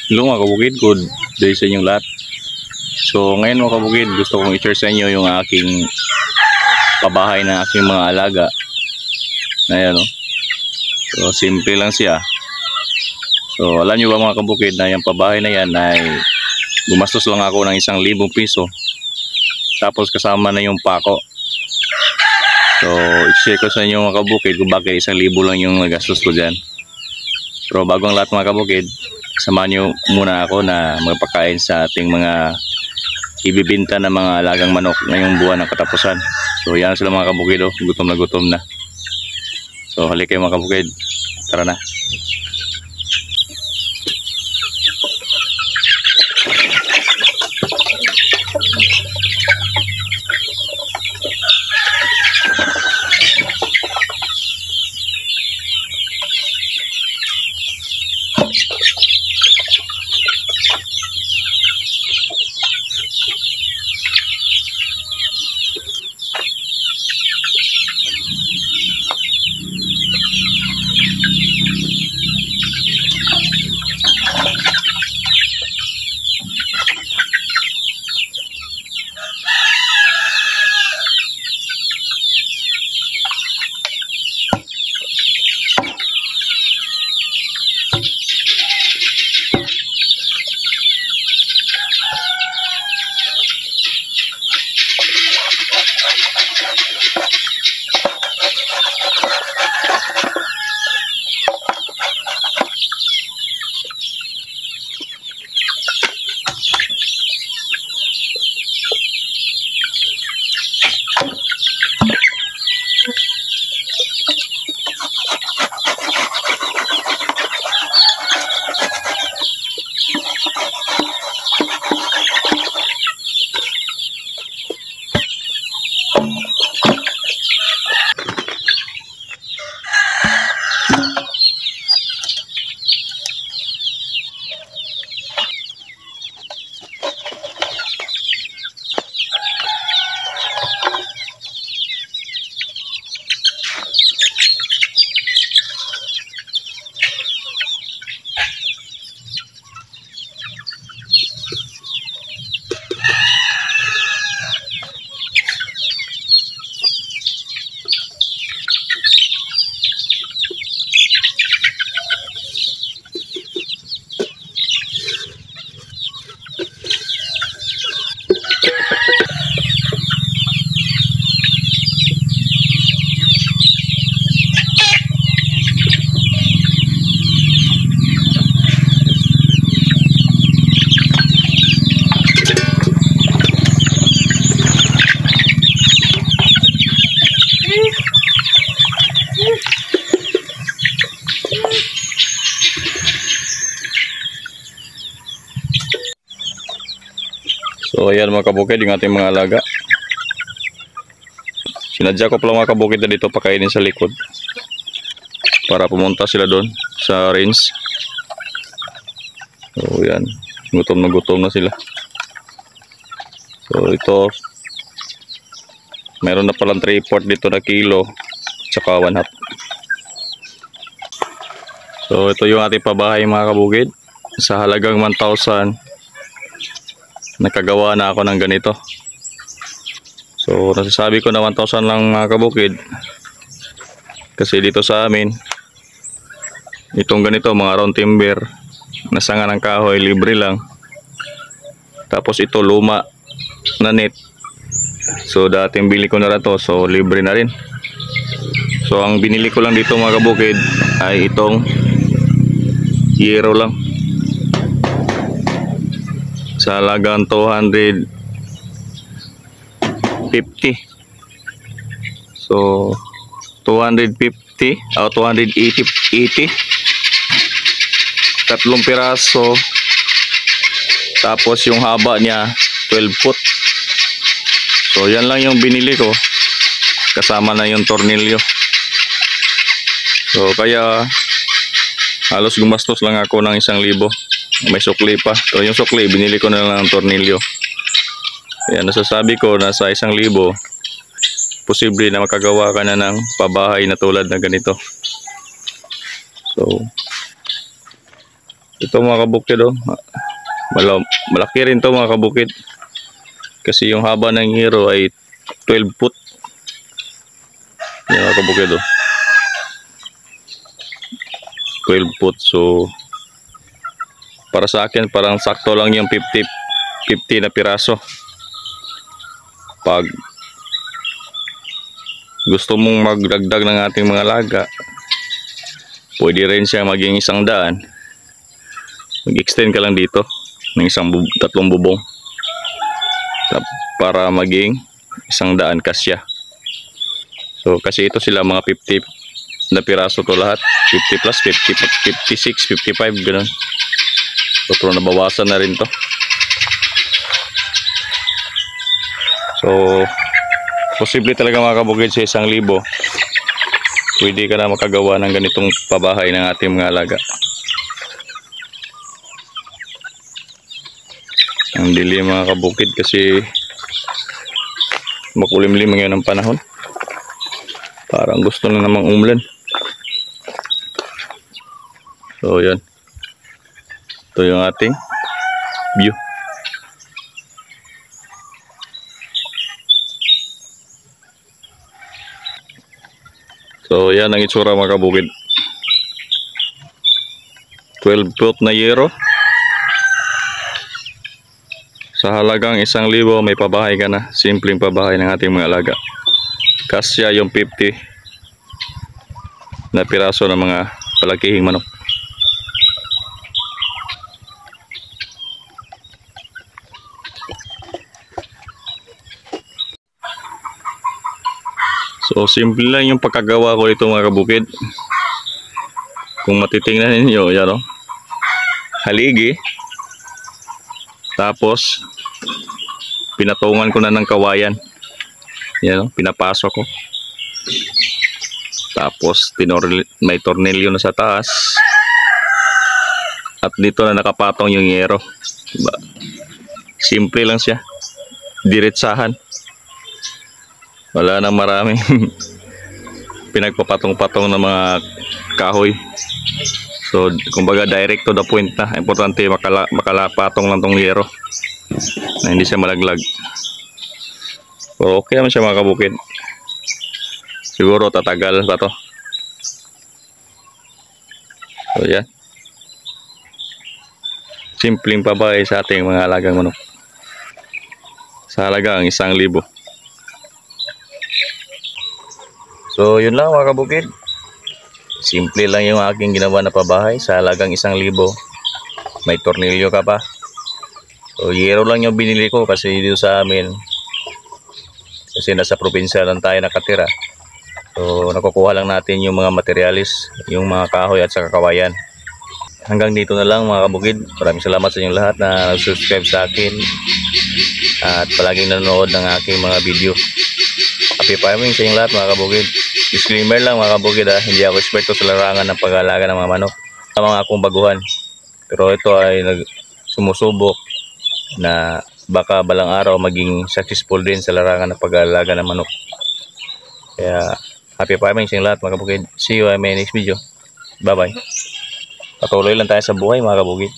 Hello mga kabukid, good day sa inyong lahat. So ngayon mga kabukid, gusto kong i-share sa inyo yung aking pabahay ng aking mga alaga. Ayan, no? So simple lang siya. So alam nyo ba mga kabukid na yung pabahay na yan ay gumastos lang ako ng 1,000 piso. Tapos kasama na yung pako. So i-share ko sa inyo mga kabukid kung bakit 1,000 lang yung nagastos ko dyan. Pero bago ang lahat mga kabukid, samahan nyo muna ako na magpakain sa ating mga ibibinta na mga alagang manok ngayong buwan ng katapusan. So yan sila mga kabukid, oh. Gutom na gutom na. So halik kayo mga kabukid, tara na. So ayan mga kabukid, yung ating mga alaga. Sinadya ko pala mga kabukid na dito pakainin sa likod para pumunta sila doon sa range. So ayan, gutom na sila. So ito, meron na palang 3/4 dito na kilo tsaka 1/2. So ito yung ating pabahay mga kabukid. Sa halagang 1,000 nakagawa na ako ng ganito. So nasasabi ko na 1,000 lang mga kabukid kasi dito sa amin itong ganito mga round timber na sanga ng kahoy libre lang. Tapos ito luma na net, so dating bili ko na rin to, so libre na rin. So ang binili ko lang dito mga kabukid ay itong hero lang sa halagang 250. So 250 o 280 tatlong piraso, tapos yung haba niya 12 foot. So yan lang yung binili ko kasama na yung tornilyo. So kaya halos gumastos lang ako ng 1,000. May sukli pa. So yung sukli binili ko na lang ng tornilyo. Kaya nasasabi ko na sa 1,000 posible na makagawa ka na ng pabahay na tulad na ganito. So Ito mga kabukid, oh. Malaki rin to mga kabukid. Kasi yung haba ng hero ay 12 foot. Yan mga kabukid, oh. 12 foot. So para sa akin parang sakto lang yung 50 na piraso. Pag gusto mong magdagdag ng ating mga alaga, pwede rin siya maging 100. Mag-extend ka lang dito ng tatlong bubong para maging 100 kasya. So kasi ito sila mga 50 na piraso to lahat, 50 plus 50, 56, 55 ganun. So pero nabawasan na rin to. So posible talaga mga kabukid sa 1,000 pwede ka na makagawa ng ganitong pabahay ng ating mga alaga. Ang dilim mga kabukid kasi makulimlim ngayon ang panahon. Parang gusto na namang umulan. So yan, ito yung ating view. So yan ang itsura mga kabukid. 12 foot na yero. Sa halagang 1,000 may pabahay ka na. Simpleng pabahay ng ating mga alaga. Kasya yung 50 na piraso ng mga palakihing manok. So simple lang yung pagkagawa ko ito mga kabukid. Kung matitingnan ninyo, yan o, haligi. Tapos pinatungan ko na ng kawayan. Yan o, pinapasok ko. Tapos may tornilyo na sa taas. At dito na nakapatong yung yero. Diba? Simple lang siya. Diretsahan. Wala nang maraming pinagpapatong-patong ng mga kahoy. So kumbaga direct to the point na. Importante makalapatong lang tong yero na hindi siya malaglag. So okay naman siya mga kabukid. Siguro tatagal pa to. So yan, simpleng pabahay sa ating mga alagang manok sa halagang 1,000. So yun lang mga kabukid. Simple lang yung aking ginawa na pabahay sa halagang 1,000. May tornilyo ka pa. So yero lang yung binili ko kasi dito sa amin, kasi nasa probinsya lang tayo nakatira. So nakukuha lang natin yung mga materialis, yung mga kahoy at saka kawayan. Hanggang dito na lang mga kabukid. Maraming salamat sa inyong lahat na subscribe sa akin at palaging nanonood ng aking mga video. Happy farming sa inyong lahat mga kabukid. Disclaimer lang mga kabukid, hindi ako eksperto sa larangan ng pag-aalaga ng mga manok. Mga akong baguhan. Pero ito ay sumusubok na baka balang araw maging successful din sa larangan ng pag-aalaga ng manok. Kaya happy farming sa inyong lahat mga kabukid. See you in my next video. Bye bye. Patuloy lang tayo sa buhay mga kabukid.